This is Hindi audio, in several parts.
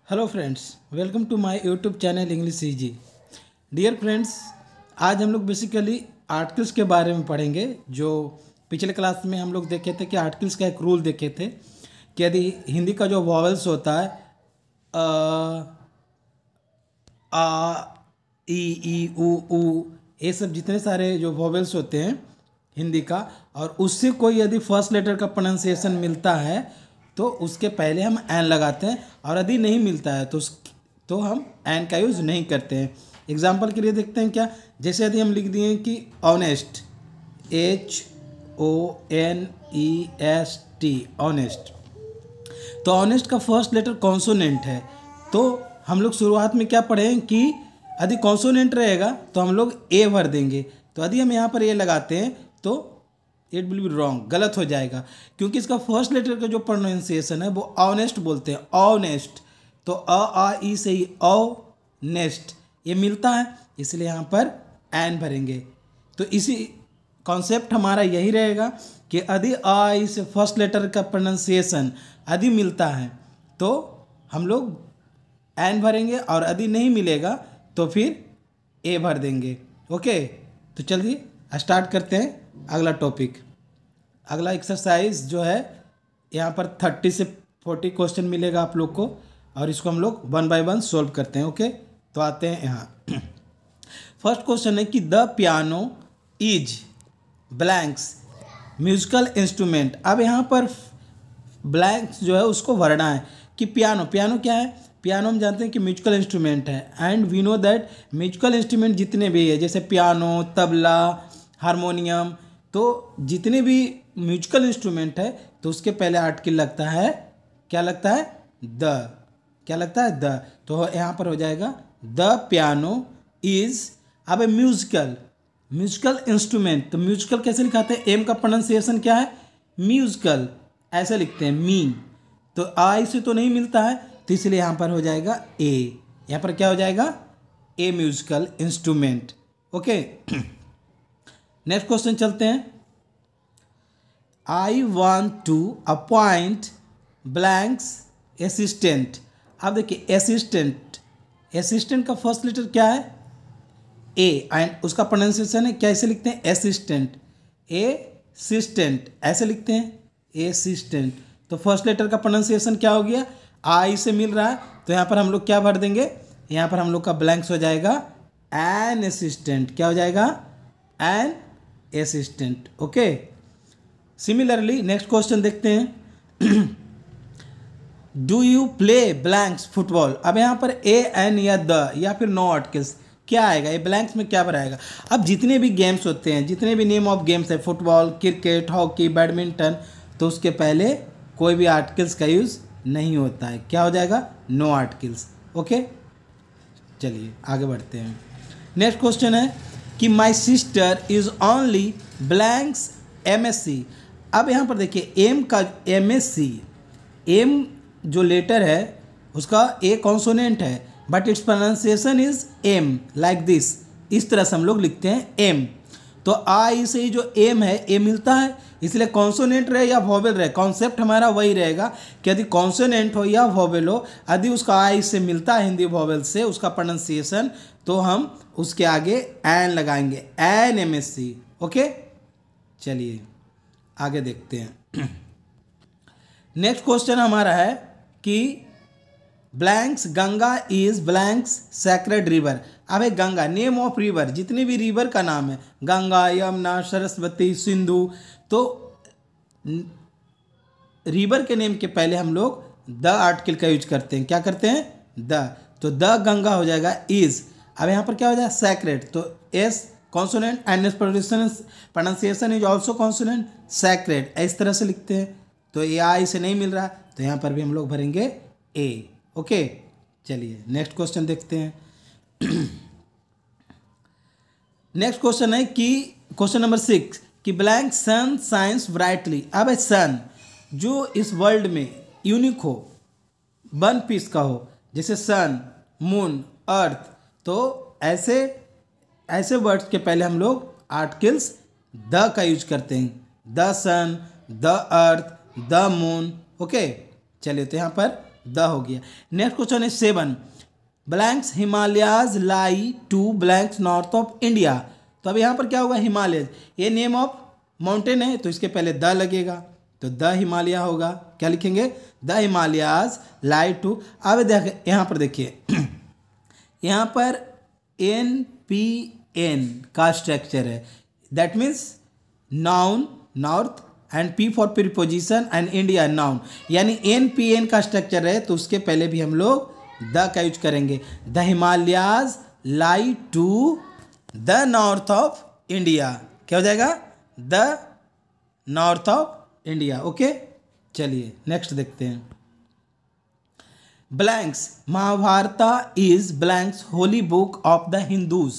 Hello friends, welcome to my YouTube channel English easy. Dear friends, आज हम लोग बेसिकली आर्टिकल्स के बारे में पढ़ेंगे। जो पिछले क्लास में हम लोग देखे थे कि आर्टिकल्स का एक रूल देखे थे कि यदि हिंदी का जो वॉवेल्स होता है आ, ई उ, ये सब जितने सारे जो वॉवेल्स होते हैं हिंदी का, और उससे कोई यदि फर्स्ट लेटर का प्रोनाउंसिएशन मिलता है तो उसके पहले हम एन लगाते हैं, और यदि नहीं मिलता है तो हम एन का यूज़ नहीं करते हैं। एग्जाम्पल के लिए देखते हैं क्या। जैसे यदि हम लिख दिए कि ऑनेस्ट, HONEST, ऑनेस्ट, तो ऑनेस्ट का फर्स्ट लेटर कॉन्सोनेंट है। तो हम लोग शुरुआत में क्या पढ़ें कि यदि कॉन्सोनेंट रहेगा तो हम लोग ए भर देंगे। तो यदि हम यहाँ पर ए लगाते हैं तो इट विल बी रॉन्ग, गलत हो जाएगा, क्योंकि इसका फर्स्ट लेटर का जो प्रोनाउंसिएशन है वो ऑनेस्ट बोलते हैं, ऑनेस्ट। तो ई से ही नेस्ट ये मिलता है, इसलिए यहाँ पर एन भरेंगे। तो इसी कॉन्सेप्ट हमारा यही रहेगा कि यदि ई से फर्स्ट लेटर का प्रोनाउंसिएशन यदि मिलता है तो हम लोग एन भरेंगे, और यदि नहीं मिलेगा तो फिर ए भर देंगे। ओके, तो चलिए स्टार्ट करते हैं अगला टॉपिक। अगला एक्सरसाइज जो है, यहाँ पर 30 से 40 क्वेश्चन मिलेगा आप लोग को, और इसको हम लोग 1 बाय 1 सॉल्व करते हैं। ओके, तो आते हैं यहाँ। फर्स्ट क्वेश्चन है कि the piano is blanks musical instrument. अब यहाँ पर ब्लैंक्स जो है उसको भरना है कि पियानो क्या है। पियानो हम जानते हैं कि म्यूजिकल इंस्ट्रूमेंट है, and we know that musical instrument जितने भी है, जैसे पियानो, तबला, हारमोनियम, तो जितने भी म्यूजिकल इंस्ट्रूमेंट है तो उसके पहले आर्टिकल लगता है, क्या लगता है, द। क्या लगता है, द। तो यहाँ पर हो जाएगा द पियानो इज। अब म्यूजिकल इंस्ट्रूमेंट, तो म्यूजिकल कैसे लिखाते हैं, एम का प्रोनाउंसिएशन क्या है, म्यूजिकल, ऐसे लिखते हैं, मी। तो आई से तो नहीं मिलता है, तो इसलिए यहाँ पर हो जाएगा ए। यहाँ पर क्या हो जाएगा, a musical instrument. Okay, next question चलते हैं। I want to appoint blanks assistant. अब देखिए असिस्टेंट का फर्स्ट लेटर क्या है, ए, एंड उसका प्रोनाउंसिएशन है कैसे लिखते हैं, असिस्टेंट, ऐसे लिखते हैं, असिस्टेंट। तो फर्स्ट लेटर का प्रोनाउंसिएशन क्या हो गया, आई से मिल रहा है, तो यहाँ पर हम लोग क्या भर देंगे, यहाँ पर हम लोग का ब्लैंक्स हो जाएगा एन असिस्टेंट। क्या हो जाएगा, an assistant. Okay, similarly next question देखते हैं। Do you play blanks football. अब यहाँ पर ए, एन या द या फिर नो आर्टिकल्स क्या आएगा, ये ब्लैंक्स में क्या भराएगा। अब जितने भी गेम्स होते हैं, जितने भी नेम ऑफ गेम्स है, फुटबॉल, क्रिकेट, हॉकी, बैडमिंटन, तो उसके पहले कोई भी आर्टिकल्स का यूज़ नहीं होता है। क्या हो जाएगा, नो आर्टिकल्स। ओके, चलिए आगे बढ़ते हैं। नेक्स्ट क्वेश्चन है कि my sister is only blanks MSc। अब यहाँ पर देखिए एम का MSc, एम जो लेटर है उसका ए कॉन्सोनेंट है, but it's pronunciation is M, like this, इस तरह से हम लोग लिखते हैं एम। तो आई से ही जो एम है, ए मिलता है, इसलिए कॉन्सोनेंट रहे या वोवेल रहे, कॉन्सेप्ट हमारा वही रहेगा कि यदि कॉन्सोनेंट हो या वोवेल हो, यदि उसका आई से मिलता है हिंदी वोवेल से उसका प्रोनाउंसिएशन, तो हम उसके आगे एन लगाएंगे, एन MSc। ओके, चलिए आगे देखते हैं। नेक्स्ट क्वेश्चन हमारा है कि blanks Ganga is blanks sacred river. अब है गंगा, नेम ऑफ रिवर, जितने भी रिवर का नाम है, गंगा, यमुना, सरस्वती, सिंधु, तो रिवर के नेम के पहले हम लोग द आर्टिकल का यूज करते हैं। क्या करते हैं, द। तो द गंगा हो जाएगा इज। अब यहाँ पर क्या हो जाएगा, सैक्रेड, तो S consonant and it's pronunciation is also consonant, sacred, इस तरह से लिखते हैं। तो ए आई से नहीं मिल रहा, तो यहाँ पर भी हम लोग भरेंगे ए। ओके, चलिए नेक्स्ट क्वेश्चन देखते हैं। नेक्स्ट क्वेश्चन है कि क्वेश्चन नंबर 6 कि ब्लैंक सन शाइन्स ब्राइटली। अब है सन जो इस वर्ल्ड में यूनिक हो, वन पीस का हो, जैसे सन, मून, अर्थ, तो ऐसे वर्ड्स के पहले हम लोग आर्टिकल्स द का यूज करते हैं। The sun, the earth, the moon. Okay, चलिए तो यहाँ पर द हो गया। नेक्स्ट क्वेश्चन है 7, blanks Himalayas lie to blanks north of India. तो अब यहाँ पर क्या होगा, हिमालय, ये नेम ऑफ माउंटेन है तो इसके पहले द लगेगा, तो द हिमालय होगा। क्या लिखेंगे, द हिमालयाज लाई टू। अब देख यहाँ पर देखिए यहाँ पर NPN का स्ट्रक्चर है, that means noun north and P for preposition and India noun, यानी NPN का स्ट्रक्चर है तो उसके पहले भी हम लोग द का यूज करेंगे। The Himalayas lie to the north of India, क्या हो जाएगा, the north of India. Okay, चलिए नेक्स्ट देखते हैं। Blanks Mahabharata is blanks holy book of the Hindus.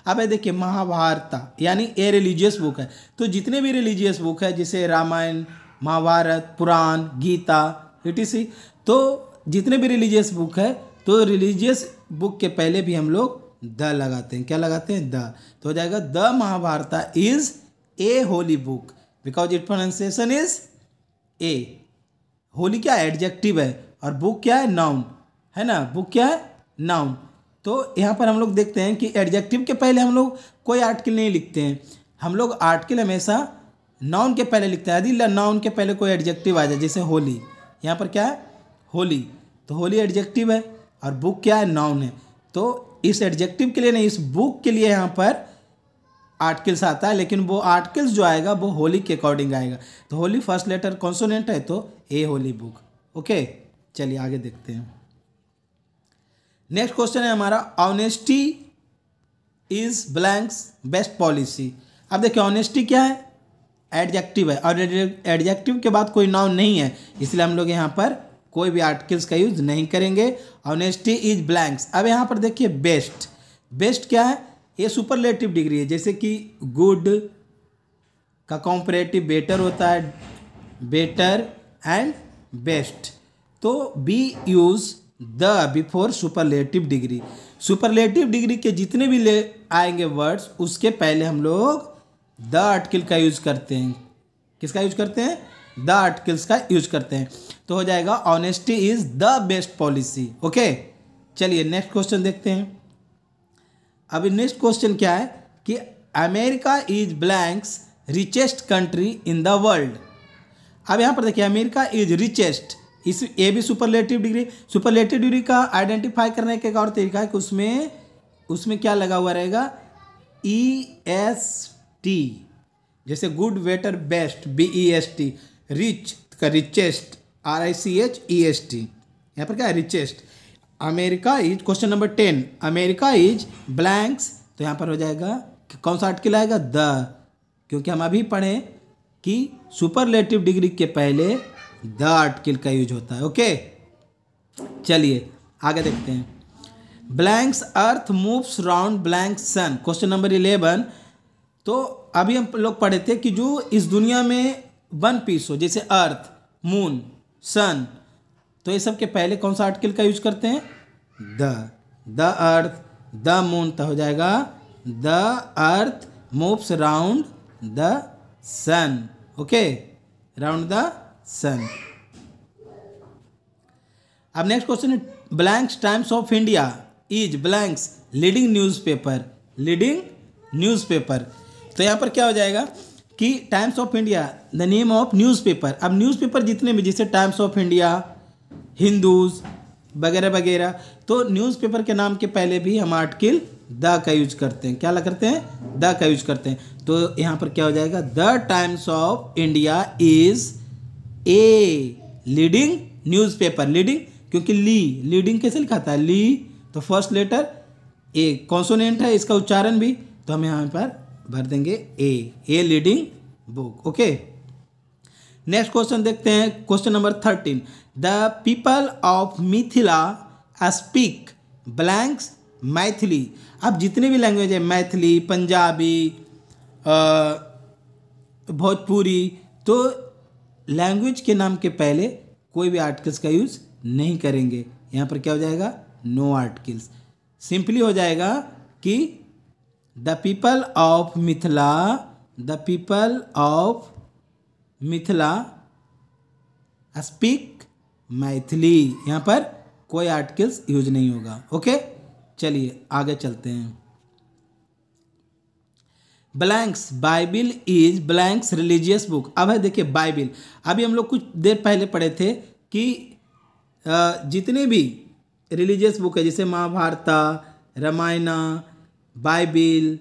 अब देखिए महाभारता यानी ए रिलीजियस बुक है, तो जितने भी रिलीजियस बुक है जैसे रामायण, महाभारत, पुराण, गीता etc, तो जितने भी रिलीजियस बुक है तो रिलीजियस बुक के पहले भी हम लोग द लगाते हैं। क्या लगाते हैं, द। तो हो जाएगा the Mahabharata is a holy book because it pronunciation is a. Holi क्या है, एडजेक्टिव है, और बुक क्या है, नाउन है ना, बुक क्या है, नाउन। तो यहाँ पर हम लोग देखते हैं कि एडजेक्टिव के पहले हम लोग कोई आर्टिकल नहीं लिखते हैं, हम लोग आर्टिकल हमेशा नाउन के पहले लिखते हैं। यदि नाउन के पहले कोई एडजेक्टिव आ जाए, जैसे होली, यहाँ पर क्या है, होली, तो होली एडजेक्टिव है और बुक क्या है, नाउन है। तो इस एडजेक्टिव के लिए नहीं, इस बुक के लिए यहाँ पर आर्टिकल्स आता है, लेकिन वो आर्टिकल्स जो आएगा वो होली के अकॉर्डिंग आएगा। तो होली फर्स्ट लेटर कॉन्सोनेंट है तो ए होली बुक। ओके, चलिए आगे देखते हैं। नेक्स्ट क्वेश्चन है हमारा, honesty is blanks best policy. अब देखिए ऑनेस्टी क्या है, एडजेक्टिव है, और एडजेक्टिव के बाद कोई नाउन नहीं है, इसलिए हम लोग यहाँ पर कोई भी आर्टिकल्स का यूज नहीं करेंगे। Honesty is blanks. अब यहाँ पर देखिए बेस्ट, बेस्ट क्या है, ये सुपरलेटिव डिग्री है, जैसे कि गुड का कॉम्परेटिव बेटर होता है, बेटर एंड बेस्ट, तो we use the before superlative degree. Superlative degree के जितने भी ले आएंगे वर्ड्स, उसके पहले हम लोग द आर्टिकल का यूज करते हैं। किसका यूज करते हैं, द आर्टिकल्स का यूज करते हैं। तो हो जाएगा honesty is the best policy. Okay, चलिए नेक्स्ट क्वेश्चन देखते हैं। अभी नेक्स्ट क्वेश्चन क्या है कि America is blanks richest country in the world. अब यहाँ पर देखिए अमेरिका इज रिचेस्ट, इस ये भी सुपरलेटिव डिग्री। सुपरलेटिव डिग्री का आइडेंटिफाई करने का एक और तरीका है कि उसमें क्या लगा हुआ रहेगा, EST, जैसे good, better, best, BEST, rich का रिचेस्ट, RICHEST, यहाँ पर क्या है, richest. America is, question number 10, America is blanks, तो यहाँ पर हो जाएगा कौन सा आर्टिकल आएगा, द, क्योंकि हम अभी पढ़े कि सुपरलेटिव डिग्री के पहले द आर्टिकल का यूज होता है। ओके, चलिए आगे देखते हैं। Blanks earth moves round blank sun, question number 11। तो अभी हम लोग पढ़े थे कि जो इस दुनिया में वन पीस हो, जैसे अर्थ, मून, सन, तो ये सब के पहले कौन सा आर्टिकल का यूज करते हैं, द अर्थ, द मून, तो हो जाएगा the earth moves round the sun. Okay, round the sun. अब नेक्स्ट क्वेश्चन है, blanks Times of India is blanks leading newspaper, leading newspaper. तो यहाँ पर क्या हो जाएगा कि Times of India the name of newspaper. अब न्यूज़पेपर जितने भी, जैसे टाइम्स ऑफ इंडिया, हिंदूज वगैरह वगैरह, तो न्यूज़पेपर के नाम के पहले भी हम आर्टिकल द का यूज करते हैं। क्या करते हैं, द का यूज करते हैं। तो यहाँ पर क्या हो जाएगा, the times of India is a leading newspaper. Leading क्योंकि लीडिंग कैसे लिखा था, ली, तो फर्स्ट लेटर ए कॉन्सोनेंट है, इसका उच्चारण भी, तो हम यहाँ पर भर देंगे a leading book. Okay, next question देखते हैं, question number 13। The people of Mithila speak blanks Maithili. अब जितने भी लैंग्वेज है, मैथिली, पंजाबी, भोजपुरी, तो लैंग्वेज के नाम के पहले कोई भी आर्टिकल्स का यूज नहीं करेंगे। यहाँ पर क्या हो जाएगा, नो आर्टिकल्स। सिंपली हो जाएगा कि the people of Mithila, the people of Mithila speak Maithili, यहाँ पर कोई आर्टिकल्स यूज नहीं होगा। ओके, चलिए आगे चलते हैं। Blanks Bible is blanks religious book. अब है देखिए बाइबिल, अभी हम लोग कुछ देर पहले पढ़े थे कि जितने भी रिलीजियस बुक है जैसे महाभारत, रामायण, बाइबिल,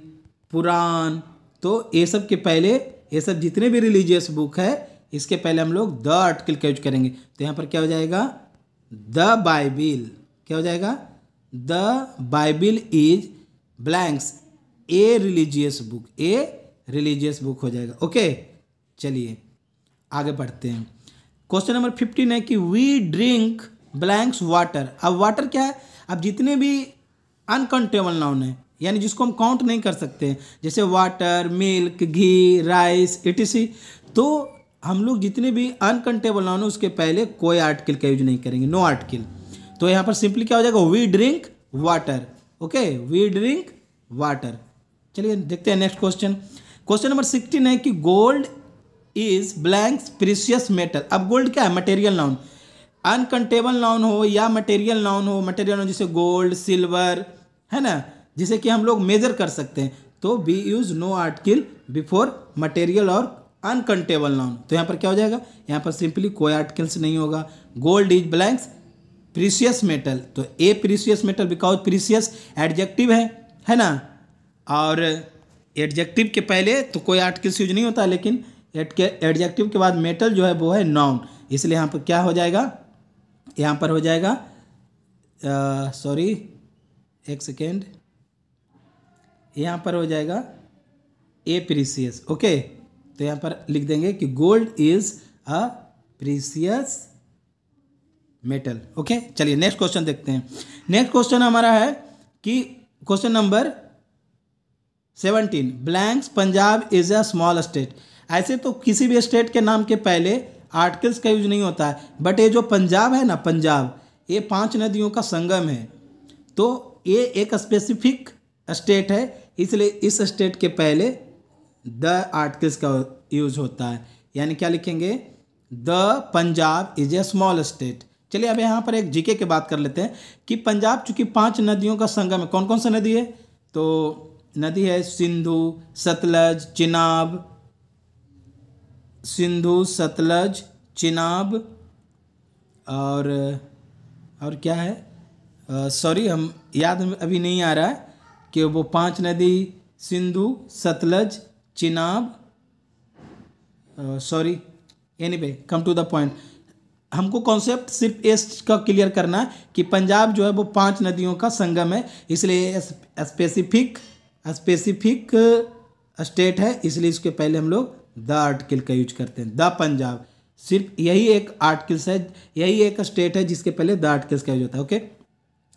पुराण, तो ये सब के पहले, ये सब जितने भी रिलीजियस बुक है इसके पहले हम लोग द आर्टिकल का यूज करेंगे। तो यहाँ पर क्या हो जाएगा, द बाइबिल, क्या हो जाएगा, the Bible is blanks a religious book, a religious book हो जाएगा। ओके, चलिए आगे बढ़ते हैं। क्वेश्चन नंबर 15 है कि वी ड्रिंक ब्लैंक्स वाटर। अब वाटर क्या है, अब जितने भी अनकाउंटेबल नाउन है यानी जिसको हम काउंट नहीं कर सकते हैं, जैसे वाटर, मिल्क, घी, राइस इटीसी, तो हम लोग जितने भी अनकाउंटेबल नाउन है उसके पहले कोई आर्टिकल का यूज नहीं करेंगे, नो आर्टिकल। तो यहाँ पर सिंपली क्या हो जाएगा, we drink water. Okay, we drink water. चलिए देखते हैं नेक्स्ट क्वेश्चन। क्वेश्चन नंबर 16 है कि gold is blanks precious metal. अब गोल्ड क्या है, मटेरियल नाउन, अनकाउंटेबल नाउन हो या मटेरियल नाउन हो, मटेरियल नाउन जैसे गोल्ड, सिल्वर, है ना, जिसे कि हम लोग मेजर कर सकते हैं, तो we use no article before material और अनकाउंटेबल नाउन। तो यहाँ पर क्या हो जाएगा, यहाँ पर सिंपली कोई आर्टिकल्स नहीं होगा। Gold is blanks precious metal, तो a precious metal because precious adjective है ना, और एडजेक्टिव के पहले तो कोई आर्टिकल्स यूज नहीं होता, लेकिन एडजेक्टिव के बाद मेटल जो है वो है नाउन, इसलिए यहाँ पर क्या हो जाएगा, यहाँ पर हो जाएगा, सॉरी एक सेकेंड, यहाँ पर हो जाएगा ए प्रीशियस। ओके, तो यहाँ पर लिख देंगे कि gold is a precious metal. Okay, चलिए नेक्स्ट क्वेश्चन देखते हैं। नेक्स्ट क्वेश्चन हमारा है कि question number 17, blanks Punjab is a small state. ऐसे तो किसी भी स्टेट के नाम के पहले आर्टिकल्स का यूज नहीं होता है, बट ये जो पंजाब है ना, पंजाब ये 5 नदियों का संगम है, तो ये एक स्पेसिफिक स्टेट है, इसलिए इस स्टेट के पहले द आर्टिकल्स का यूज होता है, यानी क्या लिखेंगे, the Punjab is a small state. चलिए अब यहाँ पर एक जीके की बात कर लेते हैं कि पंजाब चूंकि 5 नदियों का संगम है, कौन कौन सा नदी है, तो नदी है सिंधु, सतलज, चिनाब, सिंधु, सतलज, चिनाब, और क्या है, सॉरी हम याद अभी नहीं आ रहा है कि वो 5 नदी Sindhu, Sutlej, Chenab, sorry, anyway come to the point. हमको कॉन्सेप्ट सिर्फ इसका क्लियर करना है कि पंजाब जो है वो 5 नदियों का संगम है, इसलिए स्पेसिफिक स्टेट है, इसलिए इसके पहले हम लोग द आर्टिकल का यूज करते हैं, द पंजाब। सिर्फ यही एक आर्टिकल्स है, यही एक स्टेट है जिसके पहले द आर्टिकल्स का यूज होता है। ओके,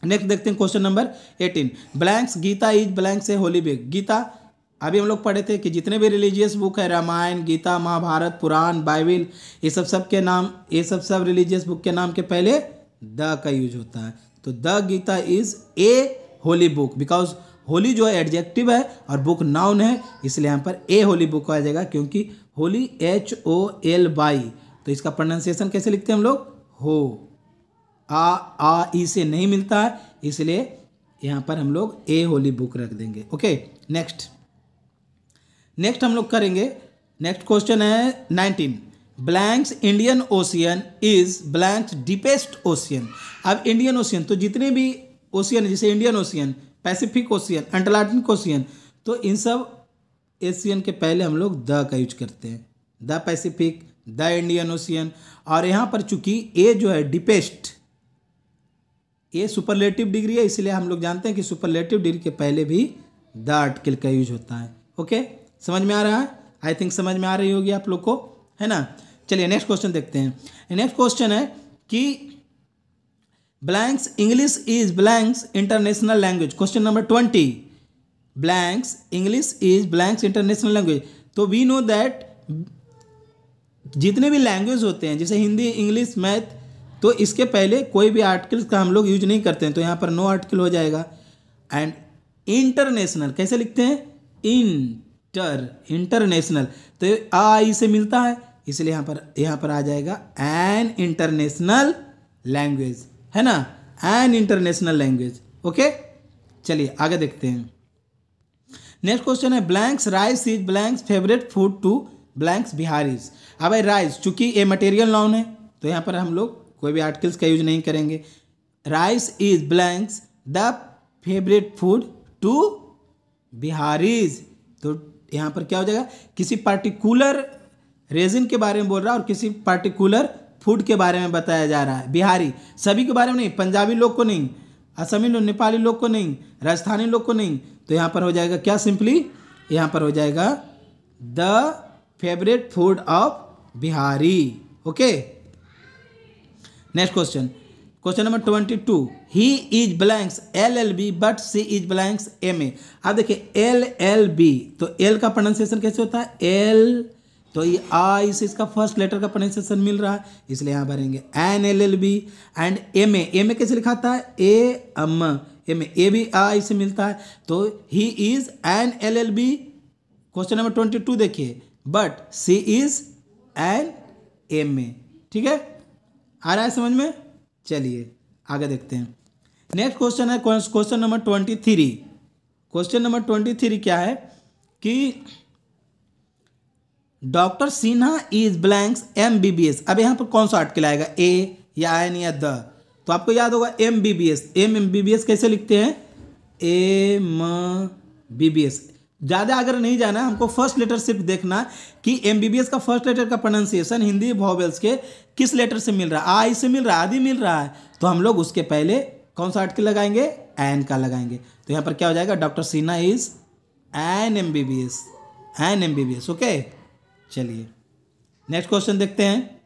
नेक्स्ट देखते हैं question number 18, blanks Gita is blanks a holy book. Gita अभी हम लोग पढ़े थे कि जितने भी रिलीजियस बुक है, रामायण, गीता, महाभारत, पुराण, बाइबिल, ये सब के नाम, ये सब रिलीजियस बुक के नाम के पहले द का यूज होता है। तो the Gita is a holy book, because holy जो है एडजेक्टिव है और बुक नाउन है, इसलिए यहाँ पर ए होली बुक आ जाएगा, क्योंकि होली HOLY, तो इसका प्रोनाउंसिएशन कैसे लिखते हैं हम लोग, हो, आ ई से नहीं मिलता है, इसलिए यहाँ पर हम लोग ए होली बुक रख देंगे। ओके, नेक्स्ट हम लोग करेंगे, नेक्स्ट क्वेश्चन है 19, blanks Indian ocean is blanks deepest ocean. अब इंडियन ओशियन, तो जितने भी ओशियन जैसे Indian ocean, Pacific ocean, Atlantic ocean, तो इन सब एशियन के पहले हम लोग द का यूज करते हैं, the Pacific, the Indian ocean. और यहाँ पर चूंकि ए जो है डीपेस्ट, ये सुपरलेटिव डिग्री है, इसलिए हम लोग जानते हैं कि सुपरलेटिव डिग्री के पहले भी द आर्टिकल का यूज होता है। ओके, समझ में आ रहा है, आई थिंक समझ में आ रही होगी आप लोग को, है ना। चलिए नेक्स्ट क्वेश्चन देखते हैं। नेक्स्ट क्वेश्चन है कि blanks English is blanks international language. Question number 20, blanks English is blanks international language. तो वी नो दैट जितने भी लैंग्वेज होते हैं जैसे हिंदी, इंग्लिश, मैथ, तो इसके पहले कोई भी आर्टिकल्स का हम लोग यूज नहीं करते हैं, तो यहाँ पर नो आर्टिकल हो जाएगा। एंड इंटरनेशनल कैसे लिखते हैं, इंटरनेशनल, तो आ ई से मिलता है, इसलिए यहाँ पर आ जाएगा एन इंटरनेशनल लैंग्वेज, है ना, एन इंटरनेशनल लैंग्वेज। ओके, चलिए आगे देखते हैं। नेक्स्ट क्वेश्चन है blanks rice is blanks favourite food to blanks Biharis. अब भाई राइस चूंकि ये मटेरियल नाउन है तो यहाँ पर हम लोग कोई भी आर्टिकल्स का यूज नहीं करेंगे। Rice is blanks the favourite food to Biharis, तो यहाँ पर क्या हो जाएगा, किसी पार्टिकुलर रीजन के बारे में बोल रहा है और किसी पार्टिकुलर फूड के बारे में बताया जा रहा है। बिहारी सभी के बारे में नहीं, पंजाबी लोग को नहीं, असमी लोग, नेपाली लोग को नहीं, राजस्थानी लोग को नहीं, तो यहाँ पर हो जाएगा क्या, सिंपली यहाँ पर हो जाएगा the favourite food of Bihari. Okay, next question, question number 22, he is blanks LLB but she is blanks MA। अब देखिए LLB, तो एल का प्रोनाउंसिएशन कैसे होता है, एल, तो ये आई से इसका फर्स्ट लेटर का प्रोनाउंसिएशन मिल रहा है, इसलिए यहाँ भरेंगे NLLB। एंड MA कैसे लिखा था, MA, ए भी आई से मिलता है, तो he is NLLB। Question number 22 देखिए, बट सी इज MA। ठीक है, आ रहा है समझ में। चलिए आगे देखते हैं। नेक्स्ट क्वेश्चन है क्वेश्चन नंबर 23। क्वेश्चन नंबर 23 क्या है कि doctor Sinha is blanks MBBS। अब यहाँ पर कौन सा आर्टिकल आएगा, ए या एन या द, तो आपको याद होगा MBBS कैसे लिखते हैं, MBBS। ज़्यादा अगर नहीं जाना, हमको फर्स्ट लेटर सिर्फ देखना कि MBBS का फर्स्ट लेटर का प्रोनाउंसिएशन हिंदी वॉवेल्स के किस लेटर से मिल रहा है, आई से मिल रहा है, आदि मिल रहा है, तो हम लोग उसके पहले कौन सा आर्टिकल लगाएंगे, एन का लगाएंगे। तो यहाँ पर क्या हो जाएगा, doctor Sinha is an MBBS। Okay, चलिए नेक्स्ट क्वेश्चन देखते हैं।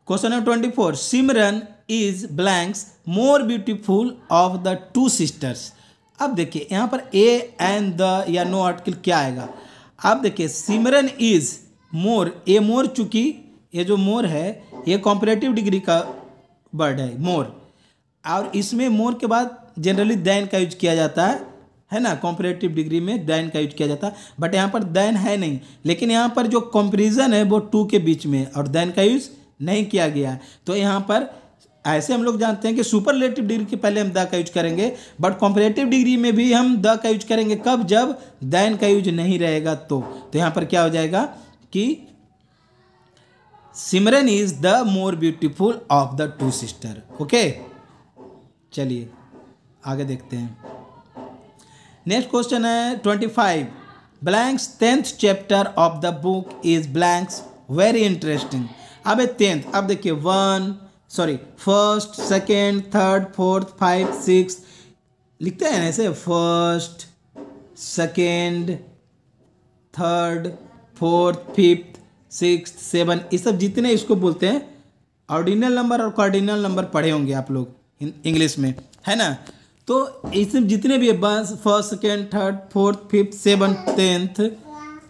Question number 24, Simran is blanks more beautiful of the two sisters. अब देखिए यहाँ पर ए एंड द या नो आर्टिकल क्या आएगा। अब देखिए सिमरन इज मोर, ए मोर, चूंकि ये जो मोर है ये कॉम्परेटिव डिग्री का वर्ड है मोर, और इसमें मोर के बाद जनरली दैन का यूज किया जाता है ना, कॉम्परेटिव डिग्री में दैन का यूज किया जाता है, बट यहाँ पर दैन है नहीं, लेकिन यहाँ पर जो कंपैरिजन है वो टू के बीच में और दैन का यूज नहीं किया गया है। तो यहाँ पर ऐसे हम लोग जानते हैं कि सुपरलेटिव डिग्री के पहले हम द का यूज करेंगे, बट कॉम्परेटिव डिग्री में भी हम द का यूज करेंगे, कब, जब दैन का यूज नहीं रहेगा। तो यहाँ पर क्या हो जाएगा कि Simran is the more beautiful of the two sister. Okay, चलिए आगे देखते हैं। नेक्स्ट क्वेश्चन है 25, blanks 10th chapter of the book is blanks very interesting. अब 10th, अब देखिए फर्स्ट, सेकेंड, थर्ड, फोर्थ, 5, 6 लिखते हैं ऐसे, first, second, third, fourth, fifth, 6, 7, ये सब जितने इसको बोलते हैं ऑर्डिनल नंबर और कार्डिनल नंबर पढ़े होंगे आप लोग इंग्लिश में, है ना। तो इसमें जितने भी बस first, second, third, fourth, fifth, 7th, 10th,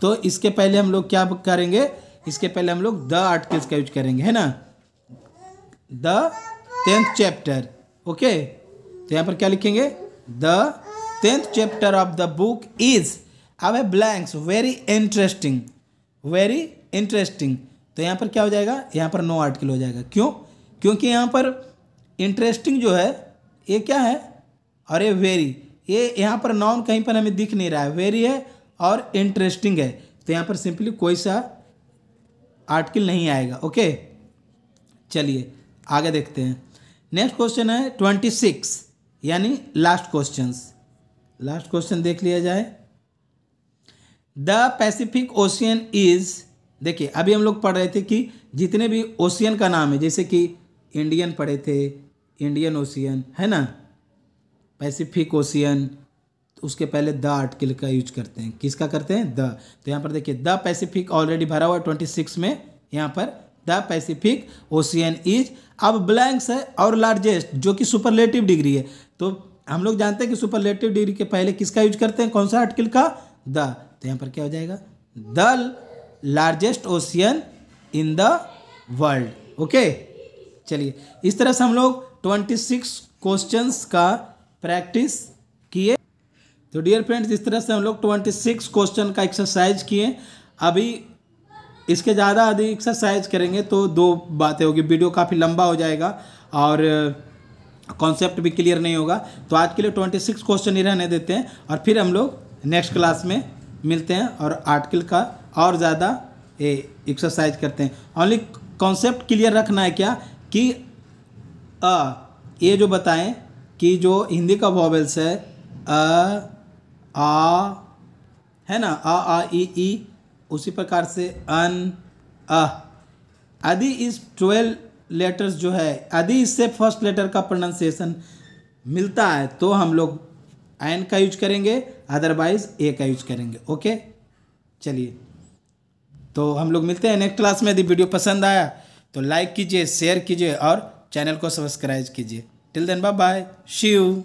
तो इसके पहले हम लोग क्या करेंगे, इसके पहले हम लोग द आर्टिकल्स का यूज करेंगे, है ना, द 10th चैप्टर। ओके, तो यहाँ पर क्या लिखेंगे, the 10th chapter of the book is, अब है ब्लैंक्स वेरी इंटरेस्टिंग, तो यहाँ पर क्या हो जाएगा, यहाँ पर नो आर्टिकल हो जाएगा। क्यों, क्योंकि यहाँ पर इंटरेस्टिंग जो है ये क्या है, अरे वेरी, ये यहाँ पर नाउन कहीं पर हमें दिख नहीं रहा है, वेरी है और इंटरेस्टिंग है, तो यहाँ पर सिंपली कोई सा आर्टिकल नहीं आएगा। ओके, चलिए आगे देखते हैं। नेक्स्ट क्वेश्चन है 26, यानी लास्ट क्वेश्चन देख लिया जाए। द पैसिफिक ओशियन इज, देखिए अभी हम लोग पढ़ रहे थे कि जितने भी ओशियन का नाम है, जैसे कि इंडियन पढ़े थे, इंडियन ओशियन, है ना, पैसिफिक ओशियन, तो उसके पहले द आर्टिकल का यूज करते हैं, किसका करते हैं, द। तो यहाँ पर देखिए द पैसिफिक ऑलरेडी भरा हुआ 26 में, यहाँ पर द पैसिफिक ओशियन इज। अब ब्लैंक्स है और लार्जेस्ट, जो कि सुपरलेटिव डिग्री है, तो हम लोग जानते हैं कि सुपरलेटिव डिग्री के पहले किसका यूज करते हैं, कौन सा आर्टिकल का, द। तो यहाँ पर क्या हो जाएगा, the largest ocean in the world. Okay, चलिए इस तरह से हम लोग 26 क्वेश्चंस का प्रैक्टिस किए। तो डियर फ्रेंड्स, इस तरह से हम लोग 26 क्वेश्चन का एक्सरसाइज किए। अभी इसके ज़्यादा अधिक एक्सरसाइज करेंगे तो दो बातें होगी, वीडियो काफ़ी लंबा हो जाएगा और कॉन्सेप्ट भी क्लियर नहीं होगा। तो आज के लिए 26 क्वेश्चन ही रहने देते हैं और फिर हम लोग नेक्स्ट क्लास में मिलते हैं और आर्टिकल का और ज़्यादा एक्सरसाइज करते हैं। ओनली कॉन्सेप्ट क्लियर रखना है क्या कि ये जो बताएं कि जो हिंदी का वॉवेल्स है आ है ना, आ ई, उसी प्रकार से अन आदि इस 12 लेटर्स जो है आदि इससे फर्स्ट लेटर का प्रोनाउंसिएशन मिलता है तो हम लोग एन का यूज करेंगे, अदरवाइज ए का यूज करेंगे। ओके, चलिए तो हम लोग मिलते हैं नेक्स्ट क्लास में। यदि वीडियो पसंद आया तो लाइक कीजिए, शेयर कीजिए और चैनल को सब्सक्राइब कीजिए। Till then bye bye, see you.